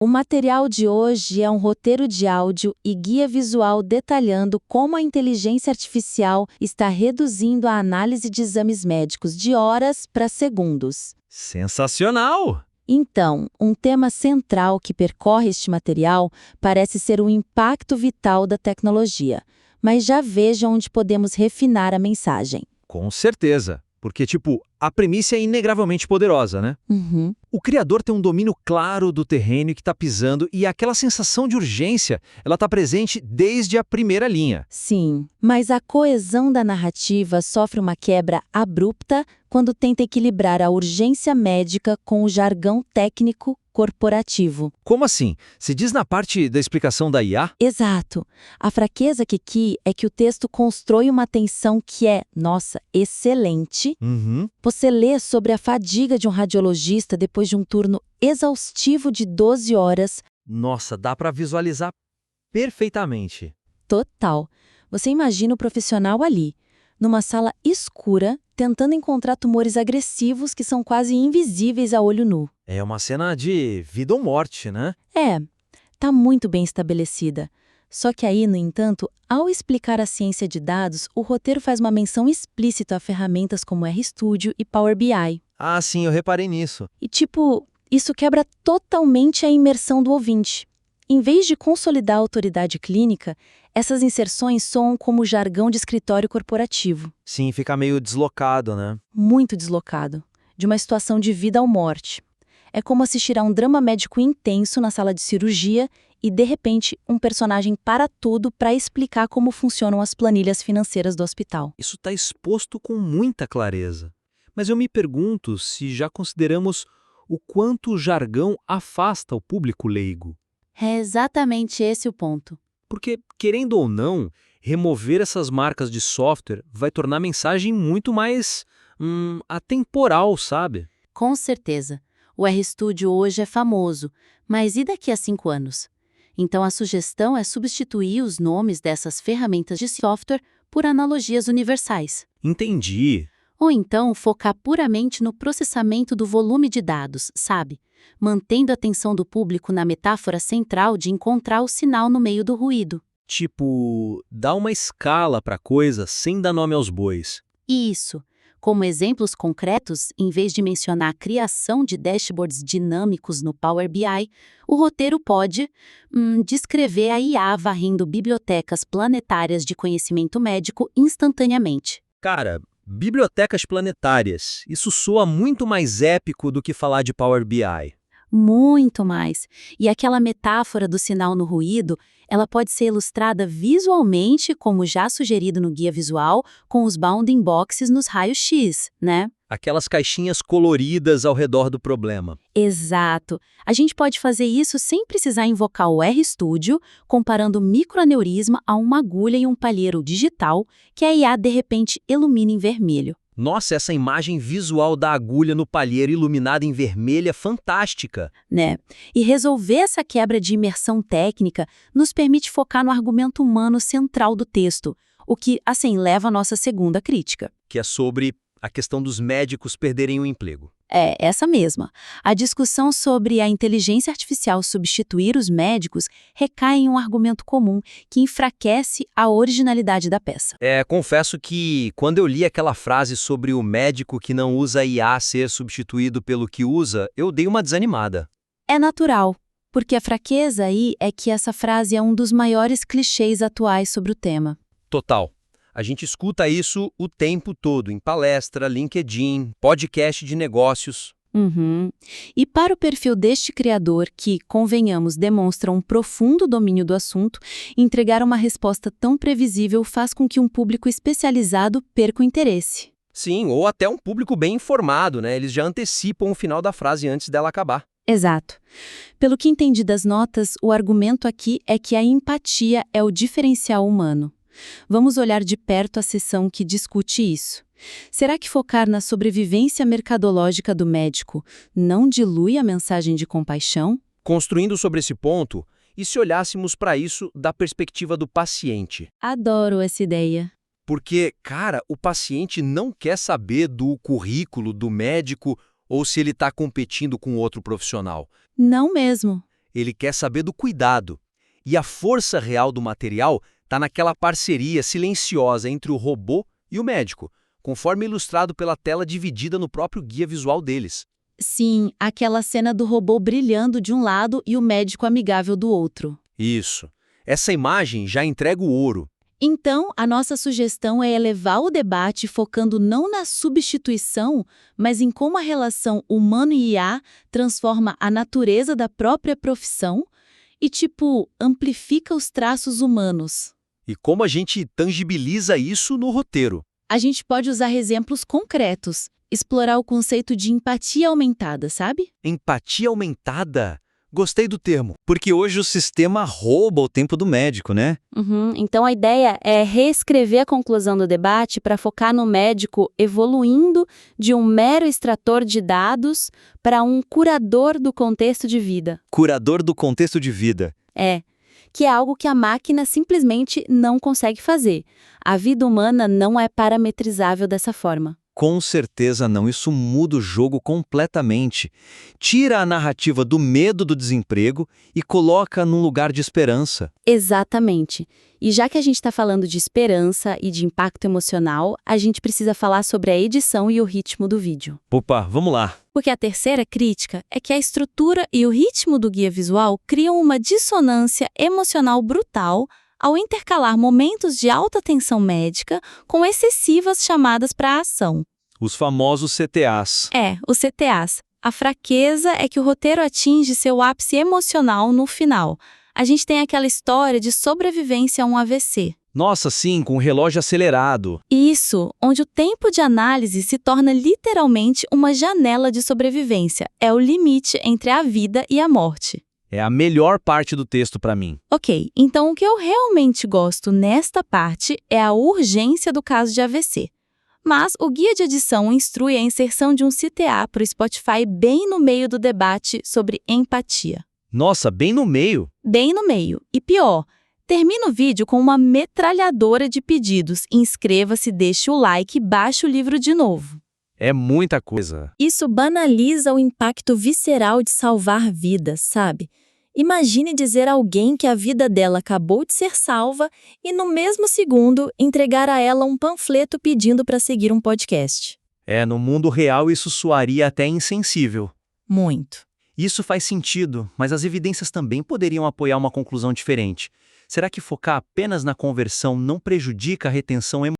O material de hoje é um roteiro de áudio e guia visual detalhando como a inteligência artificial está reduzindo a análise de exames médicos de horas para segundos. Sensacional! Então, um tema central que percorre este material parece ser o impacto vital da tecnologia. Mas já veja onde podemos refinar a mensagem. Com certeza. Porque, a premissa é inegavelmente poderosa, né? Uhum. O criador tem um domínio claro do terreno que está pisando e aquela sensação de urgência, ela está presente desde a primeira linha. Sim, mas a coesão da narrativa sofre uma quebra abrupta quando tenta equilibrar a urgência médica com o jargão técnico corporativo. Como assim? Se diz na parte da explicação da IA? Exato. A fraqueza aqui é que o texto constrói uma tensão que é, nossa, excelente. Uhum. Você lê sobre a fadiga de um radiologista depois de um turno exaustivo de 12 horas. Nossa, dá para visualizar perfeitamente. Total. Você imagina o profissional ali, numa sala escura, tentando encontrar tumores agressivos que são quase invisíveis a olho nu. É uma cena de vida ou morte, né? Tá muito bem estabelecida. Só que aí, no entanto, ao explicar a ciência de dados, o roteiro faz uma menção explícita a ferramentas como RStudio e Power BI. Ah, sim, eu reparei nisso. E isso quebra totalmente a imersão do ouvinte. Em vez de consolidar a autoridade clínica, essas inserções soam como jargão de escritório corporativo. Sim, fica meio deslocado, né? Muito deslocado, de uma situação de vida ou morte. É como assistir a um drama médico intenso na sala de cirurgia e, de repente, um personagem para tudo para explicar como funcionam as planilhas financeiras do hospital. Isso está exposto com muita clareza. Mas eu me pergunto se já consideramos o quanto o jargão afasta o público leigo. É exatamente esse o ponto. Porque, querendo ou não, remover essas marcas de software vai tornar a mensagem muito mais atemporal, sabe? Com certeza. O RStudio hoje é famoso, mas e daqui a 5 anos? Então a sugestão é substituir os nomes dessas ferramentas de software por analogias universais. Entendi. Ou então focar puramente no processamento do volume de dados, sabe? Mantendo a atenção do público na metáfora central de encontrar o sinal no meio do ruído. Dá uma escala para a coisa sem dar nome aos bois. Isso. Como exemplos concretos, em vez de mencionar a criação de dashboards dinâmicos no Power BI, o roteiro pode descrever a IA varrendo bibliotecas planetárias de conhecimento médico instantaneamente. Cara, bibliotecas planetárias. Isso soa muito mais épico do que falar de Power BI. Muito mais. E aquela metáfora do sinal no ruído, ela pode ser ilustrada visualmente, como já sugerido no guia visual, com os bounding boxes nos raios-x, né? Aquelas caixinhas coloridas ao redor do problema. Exato. A gente pode fazer isso sem precisar invocar o RStudio, comparando o microaneurisma a uma agulha e um palheiro digital que a IA de repente ilumina em vermelho. Nossa, essa imagem visual da agulha no palheiro iluminada em vermelho é fantástica. Né? E resolver essa quebra de imersão técnica nos permite focar no argumento humano central do texto, o que, leva à nossa segunda crítica. Que é sobre a questão dos médicos perderem o emprego. É, essa mesma. A discussão sobre a inteligência artificial substituir os médicos recai em um argumento comum que enfraquece a originalidade da peça. Confesso que quando eu li aquela frase sobre o médico que não usa IA ser substituído pelo que usa, eu dei uma desanimada. É natural, porque a fraqueza aí é que essa frase é um dos maiores clichês atuais sobre o tema. Total. A gente escuta isso o tempo todo, em palestra, LinkedIn, podcast de negócios. Uhum. E para o perfil deste criador, que, convenhamos, demonstra um profundo domínio do assunto, entregar uma resposta tão previsível faz com que um público especializado perca o interesse. Sim, ou até um público bem informado, né? Eles já antecipam o final da frase antes dela acabar. Exato. Pelo que entendi das notas, o argumento aqui é que a empatia é o diferencial humano. Vamos olhar de perto a seção que discute isso. Será que focar na sobrevivência mercadológica do médico não dilui a mensagem de compaixão? Construindo sobre esse ponto, e se olhássemos para isso da perspectiva do paciente? Adoro essa ideia. Porque, cara, o paciente não quer saber do currículo do médico ou se ele está competindo com outro profissional. Não mesmo. Ele quer saber do cuidado. E a força real do material está naquela parceria silenciosa entre o robô e o médico, conforme ilustrado pela tela dividida no próprio guia visual deles. Sim, aquela cena do robô brilhando de um lado e o médico amigável do outro. Isso. Essa imagem já entrega o ouro. Então, a nossa sugestão é elevar o debate focando não na substituição, mas em como a relação humano e IA transforma a natureza da própria profissão e, amplifica os traços humanos. E como a gente tangibiliza isso no roteiro? A gente pode usar exemplos concretos, explorar o conceito de empatia aumentada, sabe? Empatia aumentada? Gostei do termo, porque hoje o sistema rouba o tempo do médico, né? Então a ideia é reescrever a conclusão do debate para focar no médico evoluindo de um mero extrator de dados para um curador do contexto de vida. Curador do contexto de vida. Que é algo que a máquina simplesmente não consegue fazer. A vida humana não é parametrizável dessa forma. Com certeza não, isso muda o jogo completamente. Tira a narrativa do medo do desemprego e coloca num lugar de esperança. Exatamente. E já que a gente está falando de esperança e de impacto emocional, a gente precisa falar sobre a edição e o ritmo do vídeo. Opa, vamos lá. Porque a terceira crítica é que a estrutura e o ritmo do guia visual criam uma dissonância emocional brutal ao intercalar momentos de alta tensão médica com excessivas chamadas para a ação. Os famosos CTAs. Os CTAs. A fraqueza é que o roteiro atinge seu ápice emocional no final. A gente tem aquela história de sobrevivência a um AVC. Nossa, sim, com o relógio acelerado. Isso, onde o tempo de análise se torna literalmente uma janela de sobrevivência. É o limite entre a vida e a morte. É a melhor parte do texto para mim. Ok, então o que eu realmente gosto nesta parte é a urgência do caso de AVC. Mas o guia de edição instrui a inserção de um CTA para o Spotify bem no meio do debate sobre empatia. Nossa, bem no meio. Bem no meio. E pior, termina o vídeo com uma metralhadora de pedidos. Inscreva-se, deixe o like e baixe o livro de novo. É muita coisa. Isso banaliza o impacto visceral de salvar vidas, sabe? Imagine dizer a alguém que a vida dela acabou de ser salva e, no mesmo segundo, entregar a ela um panfleto pedindo para seguir um podcast. No mundo real isso soaria até insensível. Muito. Isso faz sentido, mas as evidências também poderiam apoiar uma conclusão diferente. Será que focar apenas na conversão não prejudica a retenção emocional?